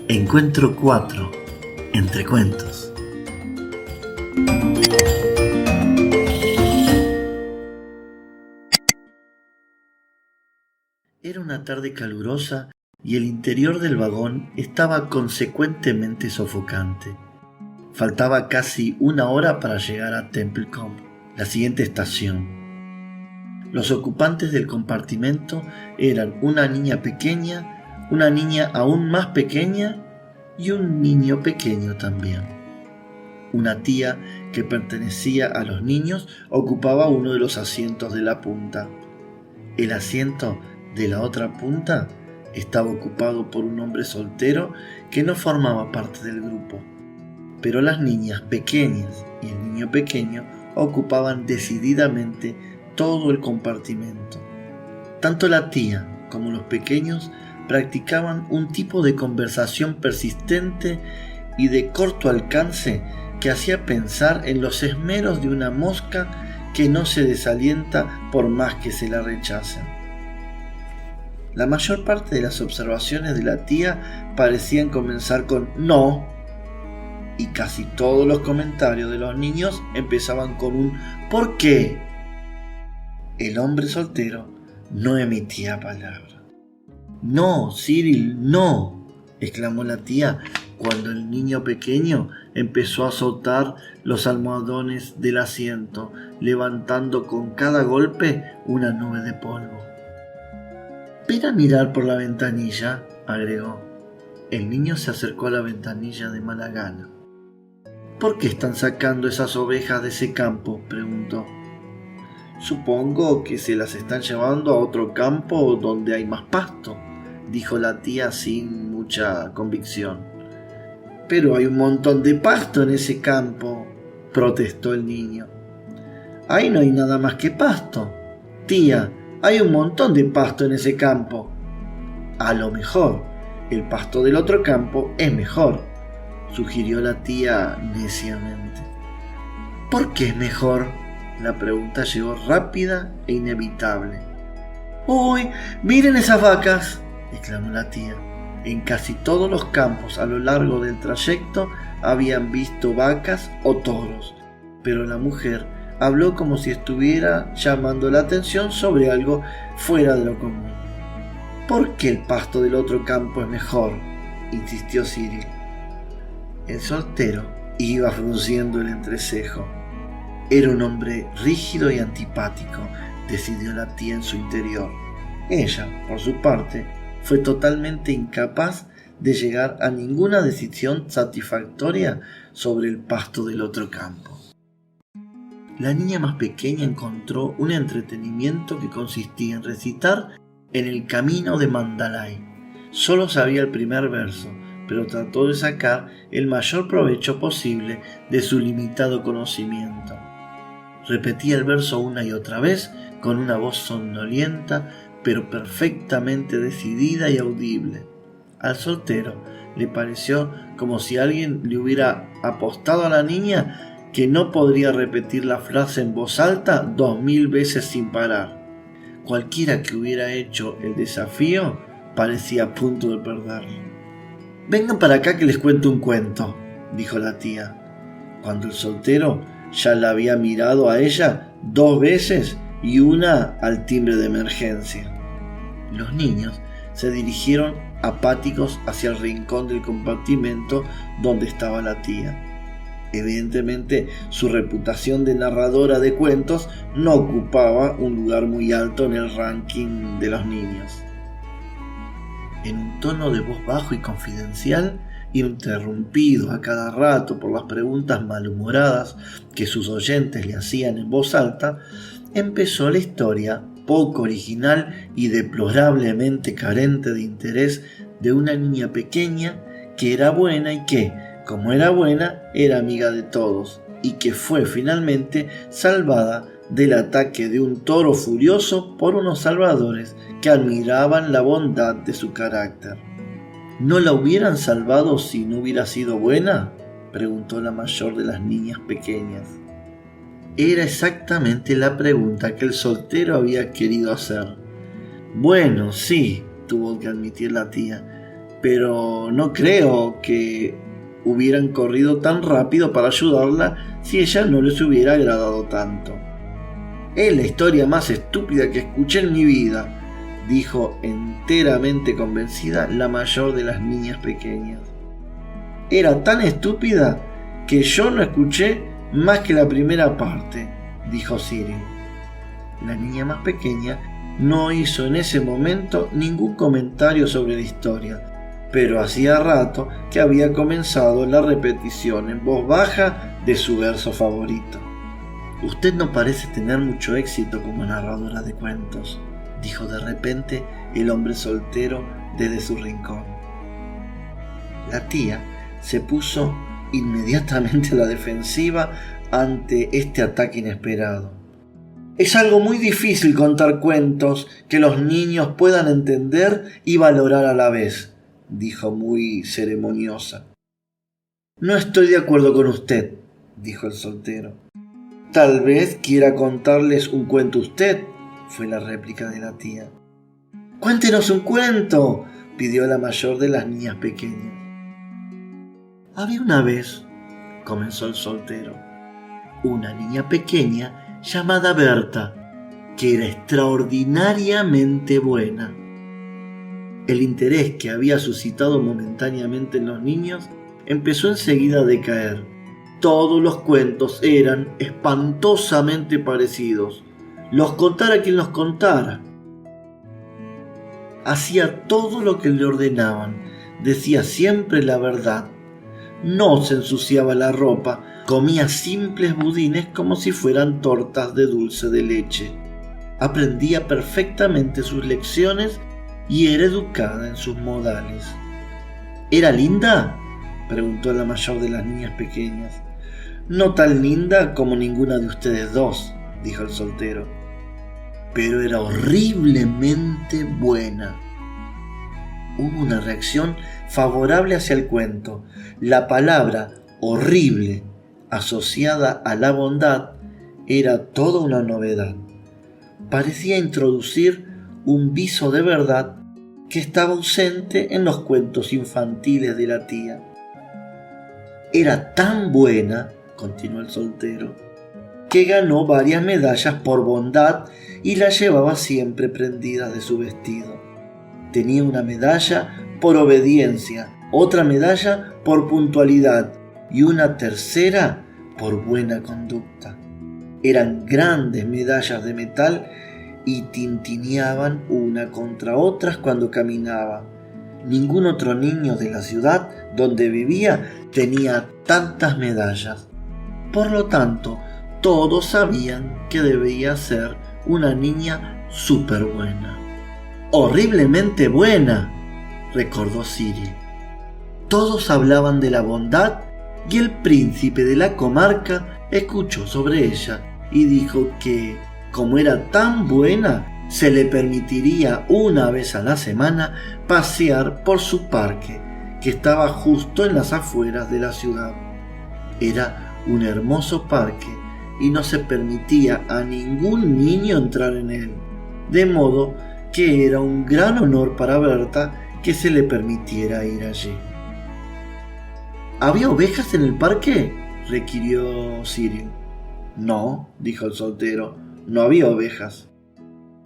Encuentro 4. Entre cuentos. Era una tarde calurosa y el interior del vagón estaba consecuentemente sofocante. Faltaba casi una hora para llegar a Templecombe, la siguiente estación. Los ocupantes del compartimento eran una niña pequeña, una niña aún más pequeña y un niño pequeño también. Una tía que pertenecía a los niños ocupaba uno de los asientos de la punta. El asiento de la otra punta estaba ocupado por un hombre soltero que no formaba parte del grupo, pero las niñas pequeñas y el niño pequeño ocupaban decididamente todo el compartimento. Tanto la tía como los pequeños practicaban un tipo de conversación persistente y de corto alcance que hacía pensar en los esmeros de una mosca que no se desalienta por más que se la rechacen. La mayor parte de las observaciones de la tía parecían comenzar con «no», y casi todos los comentarios de los niños empezaban con un «¿por qué?». El hombre soltero no emitía palabra. «No, Cyril, no», exclamó la tía cuando el niño pequeño empezó a azotar los almohadones del asiento, levantando con cada golpe una nube de polvo. «Ven a mirar por la ventanilla», agregó. El niño se acercó a la ventanilla de mala gana. «¿Por qué están sacando esas ovejas de ese campo?», preguntó. «Supongo que se las están llevando a otro campo donde hay más pasto», dijo la tía sin mucha convicción. «Pero hay un montón de pasto en ese campo», protestó el niño. «Ahí no hay nada más que pasto. Tía, hay un montón de pasto en ese campo». «A lo mejor el pasto del otro campo es mejor», sugirió la tía neciamente. «¿Por qué es mejor?», la pregunta llegó rápida e inevitable. «¡Uy! ¡Miren esas vacas!», exclamó la tía. En casi todos los campos a lo largo del trayecto habían visto vacas o toros, pero la mujer habló como si estuviera llamando la atención sobre algo fuera de lo común. «¿Por qué el pasto del otro campo es mejor?», insistió Cyril. El soltero iba frunciendo el entrecejo. Era un hombre rígido y antipático, decidió la tía en su interior. Ella, por su parte, fue totalmente incapaz de llegar a ninguna decisión satisfactoria sobre el pasto del otro campo. La niña más pequeña encontró un entretenimiento que consistía en recitar En el camino de Mandalay. Solo sabía el primer verso, pero trató de sacar el mayor provecho posible de su limitado conocimiento. Repetía el verso una y otra vez con una voz somnolienta, pero perfectamente decidida y audible. Al soltero le pareció como si alguien le hubiera apostado a la niña que no podría repetir la frase en voz alta 2000 veces sin parar. Cualquiera que hubiera hecho el desafío parecía a punto de perderlo. «Vengan para acá que les cuento un cuento», dijo la tía, cuando el soltero ya la había mirado a ella 2 veces y una al timbre de emergencia. Los niños se dirigieron apáticos hacia el rincón del compartimento donde estaba la tía. Evidentemente, su reputación de narradora de cuentos no ocupaba un lugar muy alto en el ranking de los niños. En un tono de voz bajo y confidencial, interrumpido a cada rato por las preguntas malhumoradas que sus oyentes le hacían en voz alta, empezó la historia poco original y deplorablemente carente de interés de una niña pequeña que era buena y que, como era buena, era amiga de todos, y que fue finalmente salvada del ataque de un toro furioso por unos salvadores que admiraban la bondad de su carácter. ¿No la hubieran salvado si no hubiera sido buena?, preguntó la mayor de las niñas pequeñas. Era exactamente la pregunta que el soltero había querido hacer. «Bueno, sí», tuvo que admitir la tía, pero no creo que hubieran corrido tan rápido para ayudarla si ella no les hubiera agradado tanto. Es la historia más estúpida que escuché en mi vida, dijo enteramente convencida la mayor de las niñas pequeñas. Era tan estúpida que yo no escuché más que la primera parte, dijo Cyril. La niña más pequeña no hizo en ese momento ningún comentario sobre la historia, pero hacía rato que había comenzado la repetición en voz baja de su verso favorito. Usted no parece tener mucho éxito como narradora de cuentos, dijo de repente el hombre soltero desde su rincón. La tía se puso inmediatamente a la defensiva ante este ataque inesperado. Es algo muy difícil contar cuentos que los niños puedan entender y valorar a la vez, dijo muy ceremoniosa. No estoy de acuerdo con usted, dijo el soltero. Tal vez quiera contarles un cuento usted, fue la réplica de la tía. Cuéntenos un cuento, pidió la mayor de las niñas pequeñas. Había una vez, comenzó el soltero, una niña pequeña llamada Berta, que era extraordinariamente buena. El interés que había suscitado momentáneamente en los niños empezó enseguida a decaer. Todos los cuentos eran espantosamente parecidos, los contara quien los contara. Hacía todo lo que le ordenaban, decía siempre la verdad. No se ensuciaba la ropa, comía simples budines como si fueran tortas de dulce de leche. Aprendía perfectamente sus lecciones y era educada en sus modales. ¿Era linda?, preguntó la mayor de las niñas pequeñas. No tan linda como ninguna de ustedes dos, dijo el soltero, pero era horriblemente buena. Hubo una reacción favorable hacia el cuento. La palabra horrible asociada a la bondad era toda una novedad. Parecía introducir un viso de verdad que estaba ausente en los cuentos infantiles de la tía. Era tan buena, continuó el soltero, que ganó varias medallas por bondad y las llevaba siempre prendidas de su vestido. Tenía una medalla por obediencia, otra medalla por puntualidad y una tercera por buena conducta. Eran grandes medallas de metal y tintineaban una contra otras cuando caminaba. Ningún otro niño de la ciudad donde vivía tenía tantas medallas. Por lo tanto, todos sabían que debía ser una niña súper buena. Horriblemente buena, recordó Cyril. Todos hablaban de la bondad y el príncipe de la comarca escuchó sobre ella y dijo que, como era tan buena, se le permitiría una vez a la semana pasear por su parque, que estaba justo en las afueras de la ciudad. Era un hermoso parque y no se permitía a ningún niño entrar en él, de modo que era un gran honor para Berta que se le permitiera ir allí. ¿Había ovejas en el parque?, requirió Cyril. No, dijo el soltero, no había ovejas.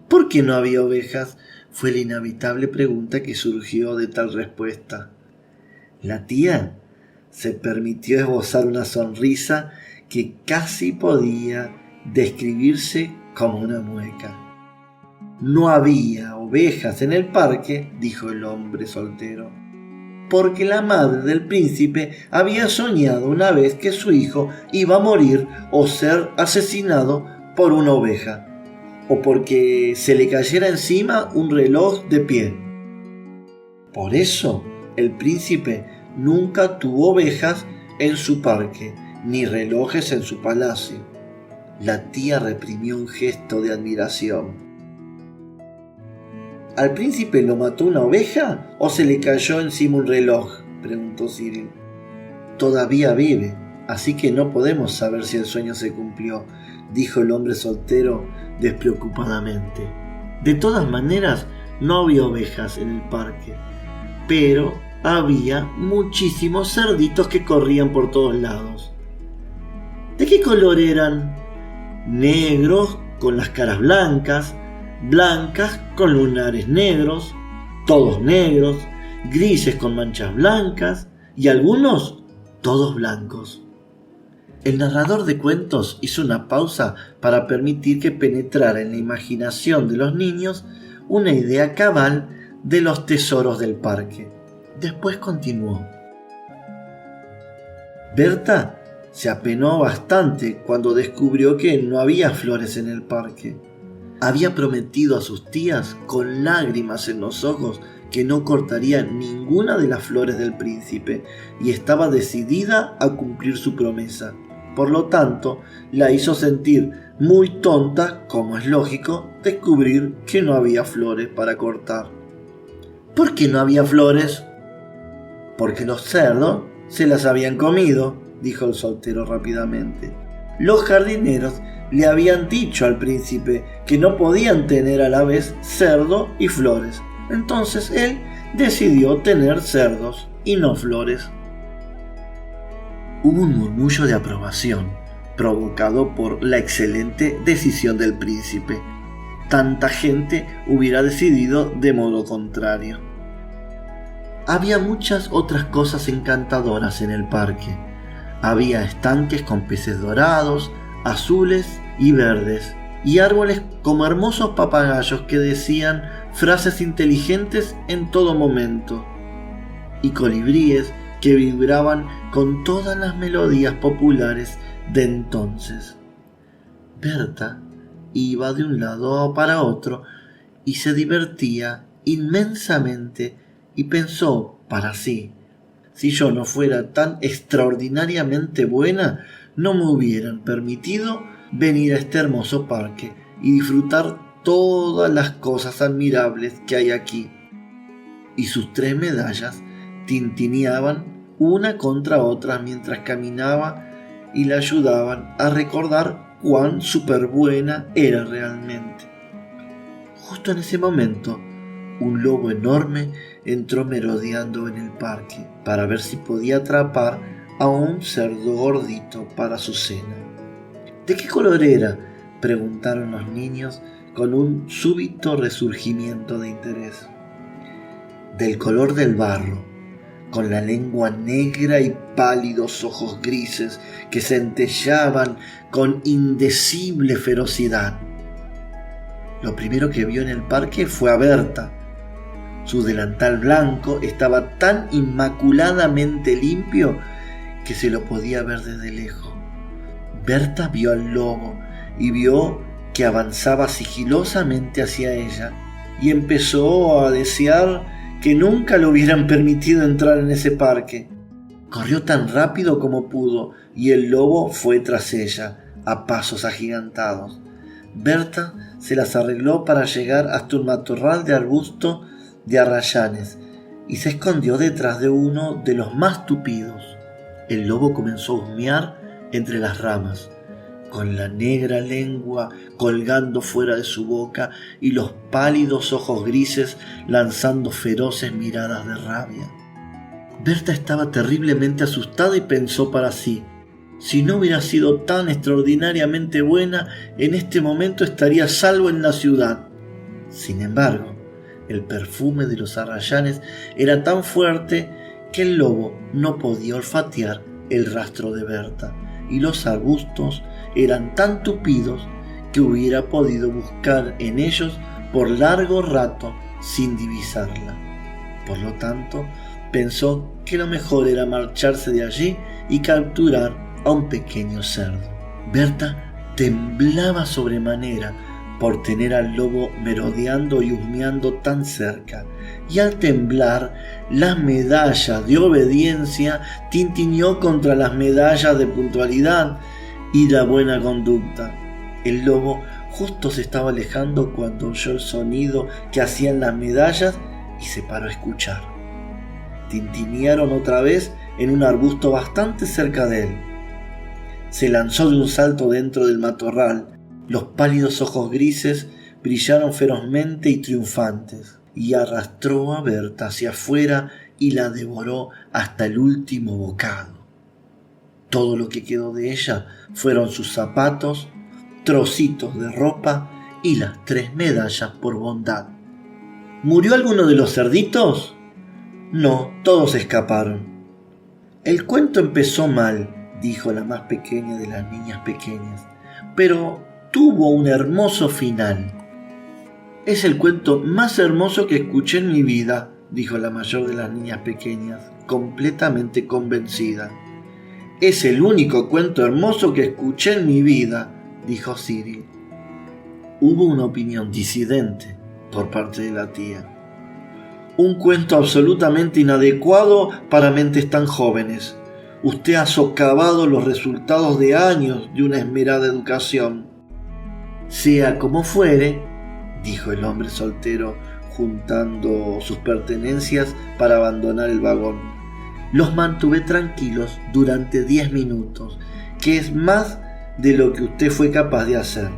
¿Por qué no había ovejas?, fue la inevitable pregunta que surgió de tal respuesta. La tía se permitió esbozar una sonrisa que casi podía describirse como una mueca. No había ovejas en el parque, dijo el hombre soltero, porque la madre del príncipe había soñado una vez que su hijo iba a morir o ser asesinado por una oveja, o porque se le cayera encima un reloj de pie. Por eso el príncipe nunca tuvo ovejas en su parque, ni relojes en su palacio. La tía reprimió un gesto de admiración. ¿Al príncipe lo mató una oveja o se le cayó encima un reloj?, preguntó Cyril. Todavía vive, así que no podemos saber si el sueño se cumplió, dijo el hombre soltero despreocupadamente. De todas maneras, no había ovejas en el parque, pero había muchísimos cerditos que corrían por todos lados. ¿De qué color eran? Negros con las caras blancas, blancas con lunares negros, todos negros, grises con manchas blancas y algunos todos blancos. El narrador de cuentos hizo una pausa para permitir que penetrara en la imaginación de los niños una idea cabal de los tesoros del parque. Después continuó. Berta se apenó bastante cuando descubrió que no había flores en el parque. Había prometido a sus tías, con lágrimas en los ojos, que no cortaría ninguna de las flores del príncipe y estaba decidida a cumplir su promesa. Por lo tanto, la hizo sentir muy tonta, como es lógico, descubrir que no había flores para cortar. ¿Por qué no había flores? Porque los cerdos se las habían comido, dijo el soltero rápidamente. Los jardineros le habían dicho al príncipe que no podían tener a la vez cerdo y flores. Entonces él decidió tener cerdos y no flores. Hubo un murmullo de aprobación, provocado por la excelente decisión del príncipe. Tanta gente hubiera decidido de modo contrario. Había muchas otras cosas encantadoras en el parque. Había estanques con peces dorados, azules y verdes, y árboles como hermosos papagayos que decían frases inteligentes en todo momento, y colibríes que vibraban con todas las melodías populares de entonces. Berta iba de un lado para otro y se divertía inmensamente y pensó para sí: si yo no fuera tan extraordinariamente buena, no me hubieran permitido venir a este hermoso parque y disfrutar todas las cosas admirables que hay aquí. Y sus 3 medallas tintineaban una contra otra mientras caminaba y la ayudaban a recordar cuán superbuena era realmente. Justo en ese momento, un lobo enorme entró merodeando en el parque para ver si podía atrapar a un cerdo gordito para su cena. ¿De qué color era?, preguntaron los niños con un súbito resurgimiento de interés. Del color del barro, con la lengua negra y pálidos ojos grises que centellaban con indecible ferocidad. Lo primero que vio en el parque fue a Berta. Su delantal blanco estaba tan inmaculadamente limpio que se lo podía ver desde lejos. Berta vio al lobo y vio que avanzaba sigilosamente hacia ella y empezó a desear que nunca le hubieran permitido entrar en ese parque. Corrió tan rápido como pudo y el lobo fue tras ella a pasos agigantados. Berta se las arregló para llegar hasta un matorral de arbusto de arrayanes y se escondió detrás de uno de los más tupidos. El lobo comenzó a husmear entre las ramas, con la negra lengua colgando fuera de su boca y los pálidos ojos grises lanzando feroces miradas de rabia. Berta estaba terriblemente asustada y pensó para sí: si no hubiera sido tan extraordinariamente buena, en este momento estaría a salvo en la ciudad. Sin embargo, el perfume de los arrayanes era tan fuerte que el lobo no podía olfatear el rastro de Berta, y los arbustos eran tan tupidos que hubiera podido buscar en ellos por largo rato sin divisarla. Por lo tanto, pensó que lo mejor era marcharse de allí y capturar a un pequeño cerdo. Berta temblaba sobremanera por tener al lobo merodeando y husmeando tan cerca, y al temblar, las medallas de obediencia tintineó contra las medallas de puntualidad y la buena conducta. El lobo justo se estaba alejando cuando oyó el sonido que hacían las medallas y se paró a escuchar. Tintinearon otra vez en un arbusto bastante cerca de él. Se lanzó de un salto dentro del matorral. Los pálidos ojos grises brillaron ferozmente y triunfantes. y arrastró a Berta hacia afuera y la devoró hasta el último bocado. Todo lo que quedó de ella fueron sus zapatos, trocitos de ropa y las 3 medallas por bondad. ¿Murió alguno de los cerditos? No, todos escaparon. El cuento empezó mal, dijo la más pequeña de las niñas pequeñas, pero tuvo un hermoso final. Es el cuento más hermoso que escuché en mi vida, dijo la mayor de las niñas pequeñas, completamente convencida. Es el único cuento hermoso que escuché en mi vida, dijo Cyril. Hubo una opinión disidente por parte de la tía. Un cuento absolutamente inadecuado para mentes tan jóvenes. Usted ha socavado los resultados de años de una esmerada educación. Sea como fuere, dijo el hombre soltero, juntando sus pertenencias para abandonar el vagón. Los mantuve tranquilos durante 10 minutos, que es más de lo que usted fue capaz de hacer.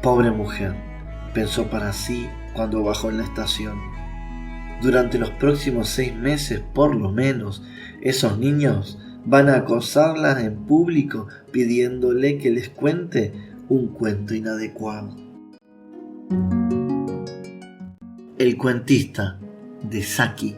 Pobre mujer, pensó para sí cuando bajó en la estación. Durante los próximos 6 meses, por lo menos, esos niños van a acosarla en público pidiéndole que les cuente un cuento inadecuado. El cuentista, de Saki